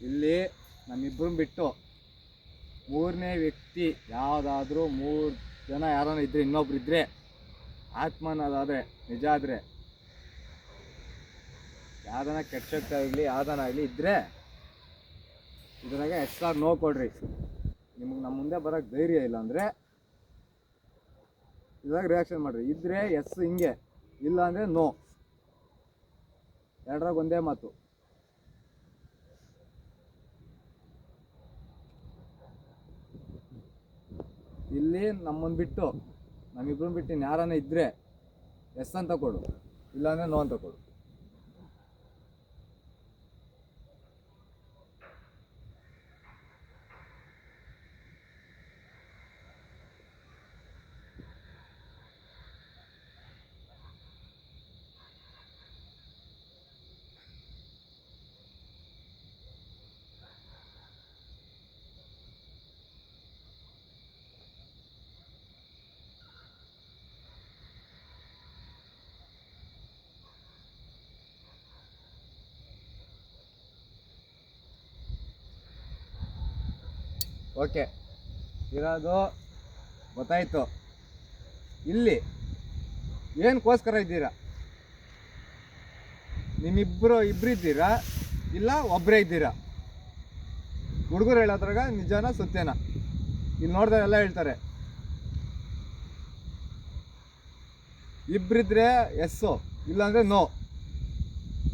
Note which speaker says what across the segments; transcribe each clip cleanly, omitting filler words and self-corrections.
Speaker 1: ಇಲ್ಲಿ ನಮ್ಮಿಬ್ಬರು ಬಿಟ್ಟು ಮೂರನೇ ವ್ಯಕ್ತಿ ಯಾವುದಾದ್ರೂ 3 ಜನ ಯಾರನ್ನ ಇದ್ರೆ, ಇನ್ನೊಬ್ರು ಇದ್ರೆ, ಆತ್ಮನದಾದರೆ ನಿಜ ಆದರೆ, ಯಾವ್ದನ ಕೆಟ್ಟ ಶಕ್ತಿ ಆಗಲಿ ಯಾವ್ದನ ಆಗಲಿ ಇದ್ದರೆ ಇದ್ರಾಗ ಎಕ್ಸ್ಟ್ರಾ ನೋ ಕೊಡ್ರಿ. ನಿಮ್ಗೆ ನಮ್ಮ ಮುಂದೆ ಬರೋಕ್ಕೆ ಧೈರ್ಯ ಇಲ್ಲ ಅಂದರೆ ಇದ್ರಾಗ ರಿಯಾಕ್ಷನ್ ಮಾಡಿರಿ. ಇದ್ದರೆ ಎಸ್ ಹಿಂಗೆ, ಇಲ್ಲ ಅಂದರೆ ನೋ, ಎರಡರಾಗ ಒಂದೇ ಮಾತು. ಇಲ್ಲಿ ನಮ್ಮನ್ನು ಬಿಟ್ಟು ನಮ್ಮಿಬ್ಬರನ್ನ ಬಿಟ್ಟು ಯಾರನ್ನ ಇದ್ದರೆ ಎಸ್ ಅಂತ ಕೊಡು, ಇಲ್ಲಾಂದರೆ ನೋ ಅಂತ ಕೊಡು. ಓಕೆ, ಇರೋದು ಗೊತ್ತಾಯಿತು. ಇಲ್ಲಿ ಏನಕ್ಕೋಸ್ಕರ ಇದ್ದೀರಾ? ಇಬ್ಬರು ಇದ್ದೀರಾ ಇಲ್ಲ ಒಬ್ಬರೇ ಇದ್ದೀರಾ? ಹುಡುಗರು ಹೇಳೋದ್ರಾಗ ನಿಜಾನ ಸತ್ಯನ? ಇಲ್ಲಿ ನೋಡಿದ್ರೆ ಎಲ್ಲ ಹೇಳ್ತಾರೆ ಇಬ್ಬರಿದ್ರೆ ಎಸ್ಸು, ಇಲ್ಲಾಂದರೆ ನೋ.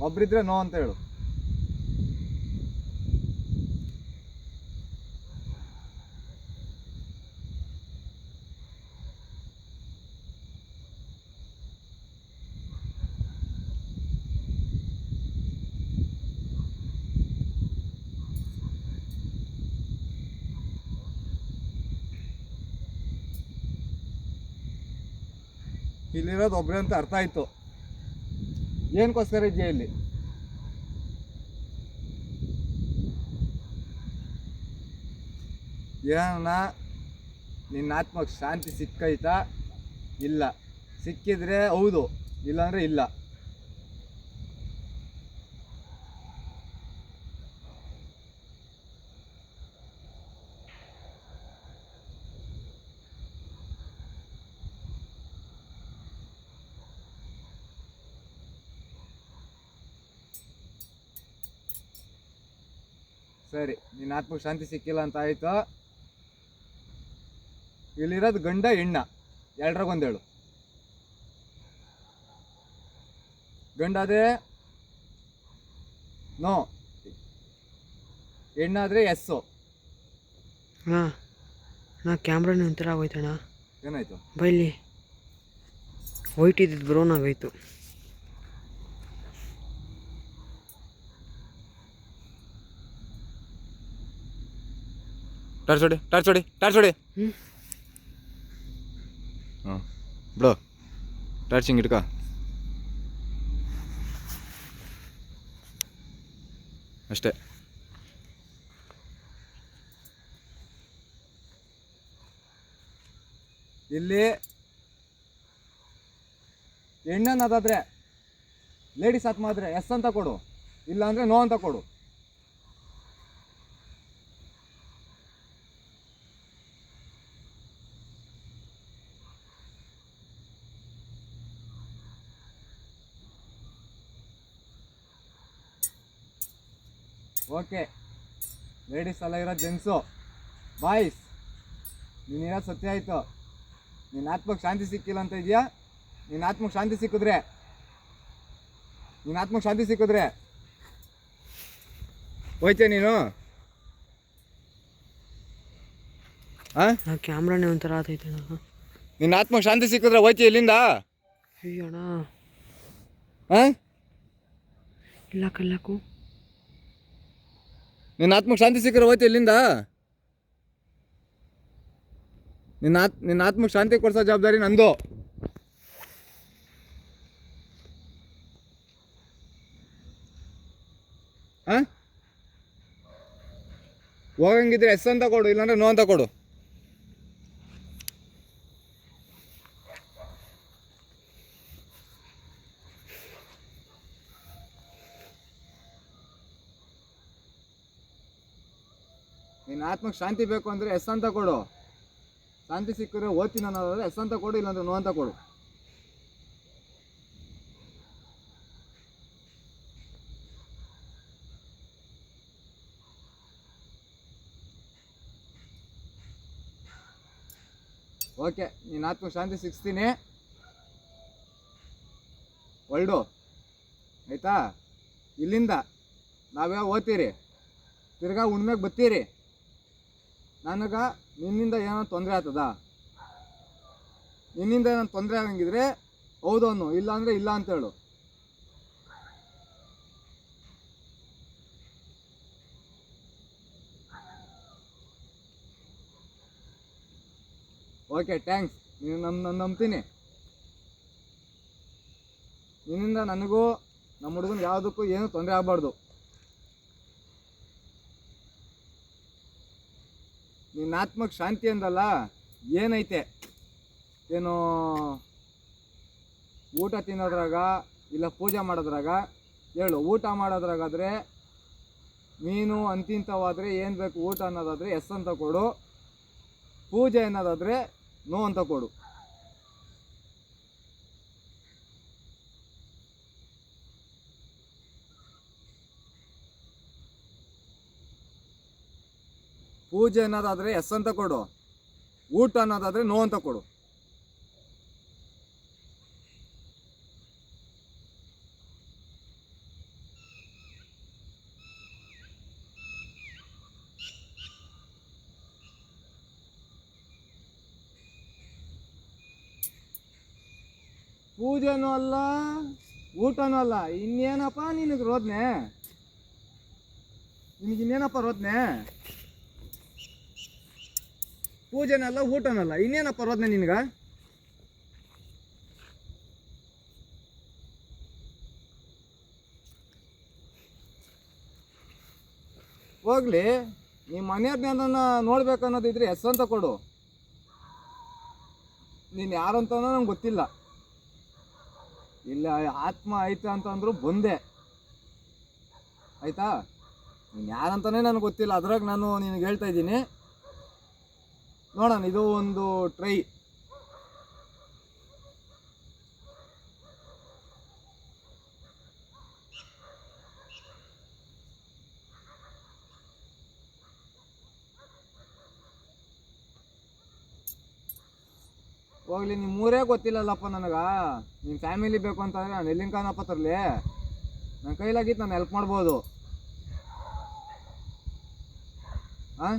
Speaker 1: ಒಬ್ಬರಿದ್ರೆ ನೋ ಅಂತ ಹೇಳು. ಇಲ್ಲಿರೋದು ಒಬ್ಬರೇ ಅಂತ ಅರ್ಥ ಆಯಿತು. ಏನಕ್ಕೋಸ್ಕರ ಇದೆಯಾ ಇಲ್ಲಿ? ಏನನ್ನ ನಿನ್ನ ಆತ್ಮಕ್ಕೆ ಶಾಂತಿ ಸಿಕ್ಕೈತಾ? ಇಲ್ಲ. ಸಿಕ್ಕಿದ್ರೆ ಹೌದು, ಇಲ್ಲಾಂದರೆ ಇಲ್ಲ. ಸರಿ, ನಿನ್ನ ಆತ್ಮಕ್ಕೆ ಶಾಂತಿ ಸಿಕ್ಕಿಲ್ಲ ಅಂತ ಆಯಿತು. ಇಲ್ಲಿರೋದು ಗಂಡ ಹೆಣ್ಣ, ಎರಡರಾಗೊಂದು ಹೇಳು. ಗಂಡಾದರೆ ನೋ, ಹೆಣ್ಣಾದರೆ ಎಸ್ಸು.
Speaker 2: ಹಾಂ, ನಾ ಕ್ಯಾಮ್ರಾನೇ ಒಂಥರ ಆಗೋಯ್ತಣ್ಣ.
Speaker 1: ಏನಾಯಿತು?
Speaker 2: ಬೈಲಿ ವೈಟ್ ಇದ್ದಿದ್ದು ಬ್ರೌನ್ ಆಗೋಯ್ತು.
Speaker 1: ಟಾರ್ಚ್ ಹೊಡಿ. ಹಾಂ ಬಿಡು, ಟಾರ್ಚ್ ಹಿಂಗೆ ಇಟ್ಕ ಅಷ್ಟೇ. ಇಲ್ಲಿ ಹೆಣ್ಣನ್ನದಾದ್ರೆ ಲೇಡೀಸ್ ಆತ್ಮ ಆದರೆ ಎಸ್ ಅಂತ ಕೊಡು, ಇಲ್ಲಾಂದರೆ ನೋ ಅಂತ ಕೊಡು. ಓಕೆ, ಲೇಡೀಸ್ ಎಲ್ಲ ಇರೋ ಜೆಂಟ್ಸು, ಬಾಯ್ಸ್, ನೀನಿರೋದು ಸತ್ಯ ಆಯಿತು. ನಿನ್ನ ಆತ್ಮಕ್ಕೆ ಶಾಂತಿ ಸಿಕ್ಕಿಲ್ಲ ಅಂತ ಇದೆಯಾ? ನಿನ್ನ ಆತ್ಮಕ್ಕೆ ಶಾಂತಿ ಸಿಕ್ಕಿದ್ರೆ ಹೋಯ್ತೆ ನೀನು?
Speaker 2: ಹಾಂ, ಕ್ಯಾಮ್ರಾನೇ ಒಂಥರ ಆತೈತೆ.
Speaker 1: ನಿನ್ನ ಆತ್ಮಕ್ಕೆ ಶಾಂತಿ ಸಿಕ್ಕಿದ್ರೆ ಹೋಯ್ತಿ ಇಲ್ಲಿಂದ?
Speaker 2: ಅಯ್ಯೋಣ,
Speaker 1: ಹಾಂ,
Speaker 2: ಇಲ್ಲ ಕಲ್ಲಾಕು.
Speaker 1: ನಿನ್ನ ಆತ್ಮಕ್ಕೆ ಶಾಂತಿ ಸಿಕ್ಕಿದ್ರೆ ಹೋಯ್ತು ಇಲ್ಲಿಂದ? ನಿನ್ನ ಆತ್ಮಕ್ಕೆ ಶಾಂತಿ ಕೊಡಿಸೋ ಜವಾಬ್ದಾರಿ ನಂದು. ಹಾಂ, ಹೋಗಂಗಿದ್ರೆ ಎಸ್ ಅಂತ ಕೊಡು, ಇಲ್ಲಾಂದ್ರೆ ನೋ ಅಂತ ಕೊಡು. ನಿನ್ನ ಆತ್ಮಕ್ಕೆ ಶಾಂತಿ ಬೇಕು ಅಂದರೆ ಎಸ್ ಅಂತ ಕೊಡು. ಶಾಂತಿ ಸಿಕ್ಕಿದ್ರೆ ಓದ್ತೀನಿ ಅನ್ನೋದಾದ್ರೆ ಎಸ್ ಅಂತ ಕೊಡು, ಇಲ್ಲಾಂದ್ರೆ ನೋ ಅಂತ ಕೊಡು. ಓಕೆ, ನಿನ್ನ ಆತ್ಮಕ್ಕೆ ಶಾಂತಿ ಸಿಕ್ಸ್ತೀನಿ, ಹೊರಡು. ಆಯಿತಾ? ಇಲ್ಲಿಂದ ನಾವೇ ಓದ್ತೀರಿ, ತಿರ್ಗಾ ಉಣ್ಮೆಗೆ ಬತ್ತೀರಿ. ನನಗೆ ನಿನ್ನಿಂದ ಏನೋ ತೊಂದರೆ ಆಗ್ತದ? ನಿನ್ನಿಂದ ಏನೋ ತೊಂದರೆ ಆಗಂಗಿದ್ರೆ ಹೌದು ಅನ್ನು, ಇಲ್ಲ ಅಂದರೆ ಇಲ್ಲ ಅಂತೇಳು. Okay, thanks. ನೀನು ನಾನು ನಂಬ್ತೀನಿ. ನಿನ್ನಿಂದ ನನಗೂ ನಮ್ಮ ಹುಡುಗನ ಯಾವುದಕ್ಕೂ ಏನೂ ತೊಂದರೆ ಆಗಬಾರ್ದು. ನಿನ್ನ ಆತ್ಮಕ್ಕೆ ಶಾಂತಿ ಅಂದಲ್ಲ, ಏನೈತೆ? ಏನು ಊಟ ತಿನ್ನೋದ್ರಾಗ ಇಲ್ಲ ಪೂಜೆ ಮಾಡೋದ್ರಾಗ ಹೇಳು. ಊಟ ಮಾಡೋದ್ರಾಗಾದರೆ ಮೀನು ಅಂತಿಂಥವಾದರೆ ಏನು ಬೇಕು ಊಟ ಅನ್ನೋದಾದರೆ ಎಸ್ ಅಂತ ಕೊಡು, ಪೂಜೆ ಅನ್ನೋದಾದರೆ ನೋ ಅಂತ ಕೊಡು. ಪೂಜೆ ಅನ್ನೋದಾದರೆ ಎಸ್ ಅಂತ ಕೊಡು, ಊಟ ಅನ್ನೋದಾದರೆ ನೋ ಅಂತ ಕೊಡು. ಪೂಜೆನೂ ಅಲ್ಲ, ಊಟನೂ ಅಲ್ಲ, ಇನ್ನೇನಪ್ಪ ನಿನಗೆ ರೋದನೆ? ನಿನಗಿನ್ನೇನಪ್ಪ ರೋದನೆ? ಪೂಜೆನಲ್ಲ, ಊಟನಲ್ಲ, ಇನ್ನೇನಪ್ಪ ರೋದನೆ ನಿನಗೆ? ಹೋಗ್ಲಿ, ನಿಮ್ಮ ಮನೆಯವ್ರನ್ನ ನೋಡ್ಬೇಕನ್ನೋದಿದ್ರೆ ಎಸ್ ಅಂತ ಕೊಡು. ನೀನು ಯಾರಂತನೋ ನಂಗೆ ಗೊತ್ತಿಲ್ಲ. ಇಲ್ಲ ಆತ್ಮ ಐತೆ ಅಂತಂದ್ರು ಬಂದೆ, ಆಯಿತಾ? ನೀನು ಯಾರಂತಾನೆ ನನಗೆ ಗೊತ್ತಿಲ್ಲ, ಅದ್ರಾಗ ನಾನು ನಿನಗೆ ಹೇಳ್ತಾ ಇದ್ದೀನಿ. ನೋಡೋಣ, ಇದು ಒಂದು ಟ್ರೈ. ಹೋಗ್ಲಿ, ನಿಮ್ಮೂರೇ ಗೊತ್ತಿಲ್ಲಲ್ಲಪ್ಪ ನನಗೆ. ನಿಮ್ಮ ಫ್ಯಾಮಿಲಿ ಬೇಕು ಅಂತಂದರೆ ನಾನು ಎಲ್ಲಿಂದ ಕಾಣಪ್ಪ ತರಲಿ? ನನ್ನ ಕೈಲಾಗಿತ್ತು, ನಾನು ಹೆಲ್ಪ್ ಮಾಡ್ಬೋದು. ಹಾಂ,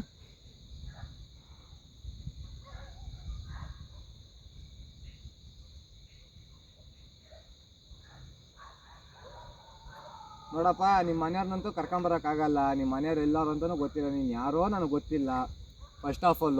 Speaker 1: ನೋಡಪ್ಪ, ನಿಮ್ಮ ಮನೆಯವ್ರನ್ನಂತೂ ಕರ್ಕೊಂಬರೋಕ್ಕಾಗಲ್ಲ. ನಿಮ್ಮ ಮನೆಯವ್ರು ಎಲ್ಲರೂ ಅಂತಲೂ ಗೊತ್ತಿಲ್ಲ, ನೀನು ಯಾರೋ ನನಗೆ ಗೊತ್ತಿಲ್ಲ ಫಸ್ಟ್ ಆಫ್ ಆಲ್.